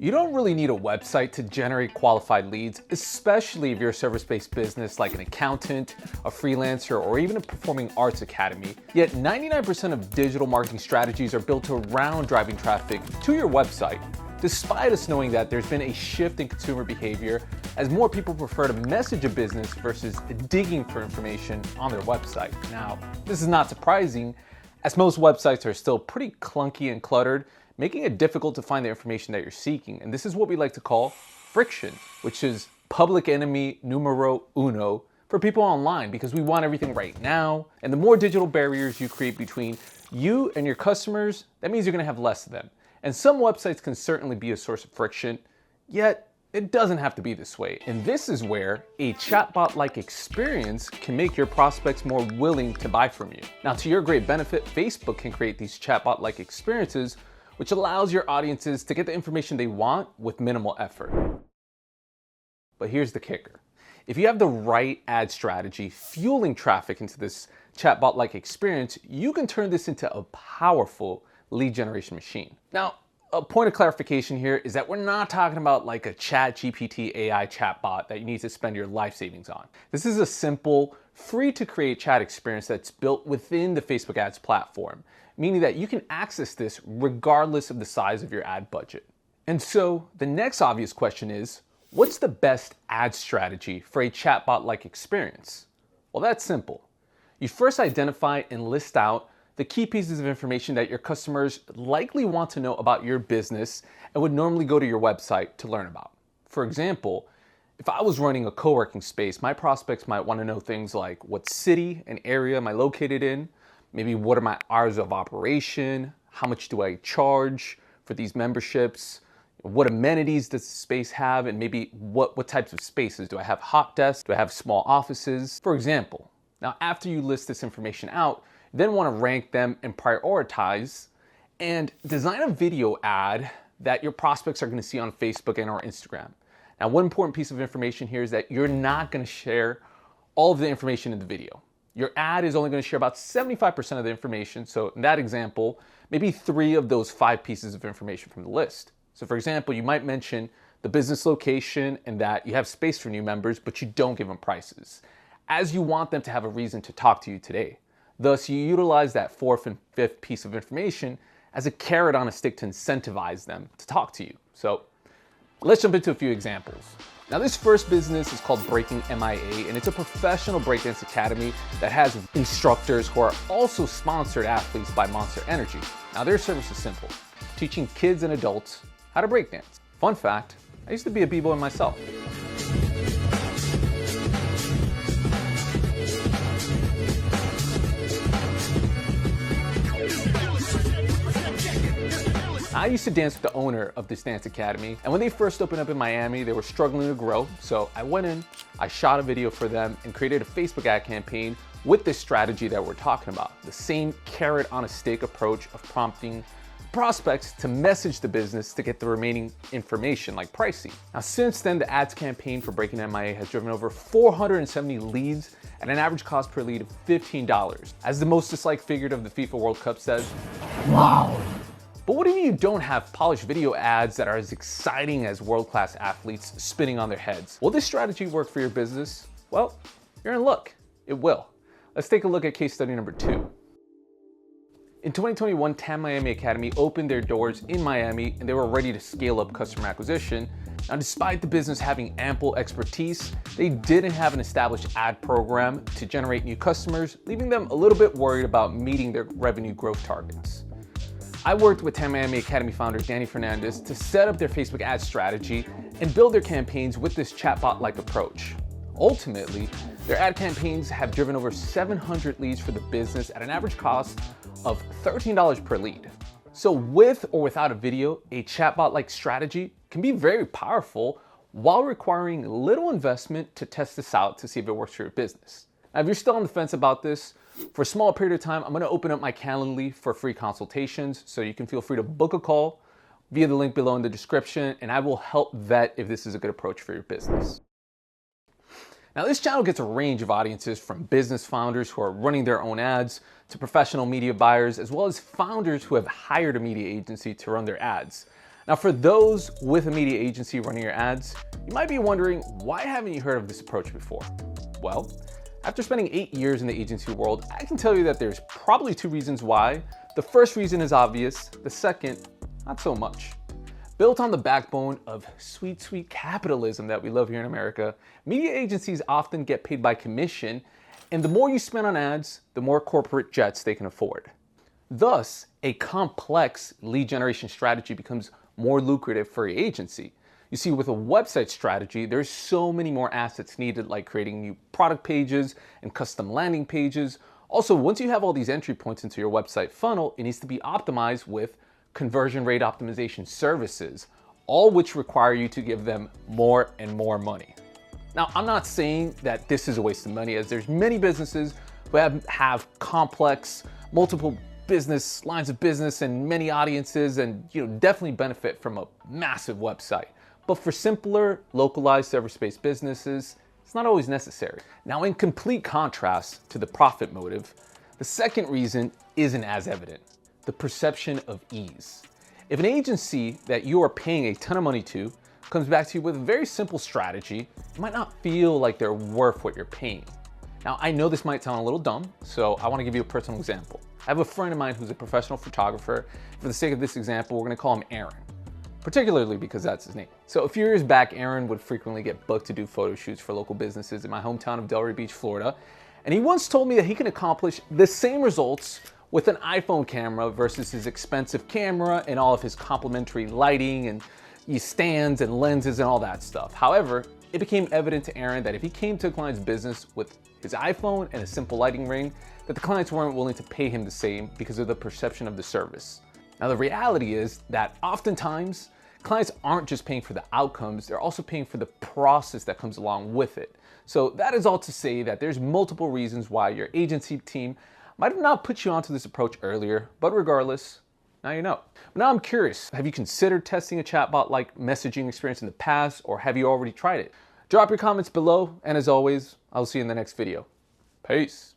You don't really need a website to generate qualified leads, especially if you're a service-based business like an accountant, a freelancer, or even a performing arts academy. Yet 99% of digital marketing strategies are built around driving traffic to your website, despite us knowing that there's been a shift in consumer behavior as more people prefer to message a business versus digging for information on their website. Now, this is not surprising, as most websites are still pretty clunky and cluttered, making it difficult to find the information that you're seeking. And this is what we like to call friction, which is public enemy numero uno for people online, because we want everything right now. And the more digital barriers you create between you and your customers, that means you're gonna have less of them. And some websites can certainly be a source of friction, yet it doesn't have to be this way. And this is where a chatbot-like experience can make your prospects more willing to buy from you. Now, to your great benefit, Facebook can create these chatbot-like experiences, which allows your audiences to get the information they want with minimal effort. But here's the kicker. If you have the right ad strategy fueling traffic into this chatbot-like experience, you can turn this into a powerful lead generation machine. Now, a point of clarification here is that we're not talking about like a ChatGPT AI chatbot that you need to spend your life savings on. This is a simple, free to create chat experience that's built within the Facebook ads platform, meaning that you can access this regardless of the size of your ad budget. And so the next obvious question is, what's the best ad strategy for a chatbot-like experience? Well, that's simple. You first identify and list out the key pieces of information that your customers likely want to know about your business and would normally go to your website to learn about. For example, if I was running a co-working space, my prospects might want to know things like what city and area am I located in, maybe what are my hours of operation, how much do I charge for these memberships, what amenities does the space have, and maybe what types of spaces. Do I have hot desks? Do I have small offices? For example. Now, after you list this information out, you then want to rank them and prioritize and design a video ad that your prospects are going to see on Facebook and or Instagram. Now, one important piece of information here is that you're not going to share all of the information in the video. Your ad is only going to share about 75% of the information. So in that example, maybe 3 of those 5 pieces of information from the list. So for example, you might mention the business location and that you have space for new members, but you don't give them prices, as you want them to have a reason to talk to you today. Thus, you utilize that 4th and 5th piece of information as a carrot on a stick to incentivize them to talk to you. So let's jump into a few examples. Now, this first business is called Breaking MIA, and it's a professional breakdance academy that has instructors who are also sponsored athletes by Monster Energy. Now, their service is simple, teaching kids and adults how to breakdance. Fun fact, I used to be a b-boy myself. I used to dance with the owner of this dance academy, and when they first opened up in Miami, they were struggling to grow. So I went in, I shot a video for them and created a Facebook ad campaign with this strategy that we're talking about. The same carrot on a stick approach of prompting prospects to message the business to get the remaining information like pricing. Now, since then, the ads campaign for Breaking MIA has driven over 470 leads at an average cost per lead of $15. As the most disliked figure of the FIFA World Cup says, wow. But what if you don't have polished video ads that are as exciting as world-class athletes spinning on their heads? Will this strategy work for your business? Well, you're in luck. It will. Let's take a look at case study number 2. In 2021, TAM Miami Academy opened their doors in Miami and they were ready to scale up customer acquisition. Now, despite the business having ample expertise, they didn't have an established ad program to generate new customers, leaving them a little bit worried about meeting their revenue growth targets. I worked with TAM Miami Academy founder Danny Fernandez to set up their Facebook ad strategy and build their campaigns with this chatbot-like approach. Ultimately, their ad campaigns have driven over 700 leads for the business at an average cost of $13 per lead. So with or without a video, a chatbot-like strategy can be very powerful while requiring little investment to test this out to see if it works for your business. Now, if you're still on the fence about this, for a small period of time, I'm going to open up my Calendly for free consultations, so you can feel free to book a call via the link below in the description, and I will help vet if this is a good approach for your business. Now, this channel gets a range of audiences, from business founders who are running their own ads to professional media buyers, as well as founders who have hired a media agency to run their ads. Now, for those with a media agency running your ads, you might be wondering, why haven't you heard of this approach before? Well, after spending 8 years in the agency world, I can tell you that there's probably 2 reasons why. The first reason is obvious, the second, not so much. Built on the backbone of sweet, sweet capitalism that we love here in America, media agencies often get paid by commission, and the more you spend on ads, the more corporate jets they can afford. Thus, a complex lead generation strategy becomes more lucrative for your agency. You see, with a website strategy, there's so many more assets needed, like creating new product pages and custom landing pages. Also, once you have all these entry points into your website funnel, it needs to be optimized with conversion rate optimization services, all which require you to give them more and more money. Now, I'm not saying that this is a waste of money, as there's many businesses who have complex, multiple business lines of business and many audiences, and definitely benefit from a massive website. But for simpler, localized service-based businesses, it's not always necessary. Now, in complete contrast to the profit motive, the second reason isn't as evident: the perception of ease. If an agency that you are paying a ton of money to comes back to you with a very simple strategy, you might not feel like they're worth what you're paying. Now, I know this might sound a little dumb, so I want to give you a personal example. I have a friend of mine who's a professional photographer. For the sake of this example, we're going to call him Aaron, particularly because that's his name. So a few years back, Aaron would frequently get booked to do photo shoots for local businesses in my hometown of Delray Beach, Florida. And he once told me that he can accomplish the same results with an iPhone camera versus his expensive camera and all of his complimentary lighting and stands and lenses and all that stuff. However, it became evident to Aaron that if he came to a client's business with his iPhone and a simple lighting ring, that the clients weren't willing to pay him the same because of the perception of the service. Now, the reality is that oftentimes clients aren't just paying for the outcomes, they're also paying for the process that comes along with it. So that is all to say that there's multiple reasons why your agency team might have not put you onto this approach earlier, but regardless, now you know. But now I'm curious, have you considered testing a chatbot-like messaging experience in the past, or have you already tried it? Drop your comments below, and as always, I'll see you in the next video. Peace.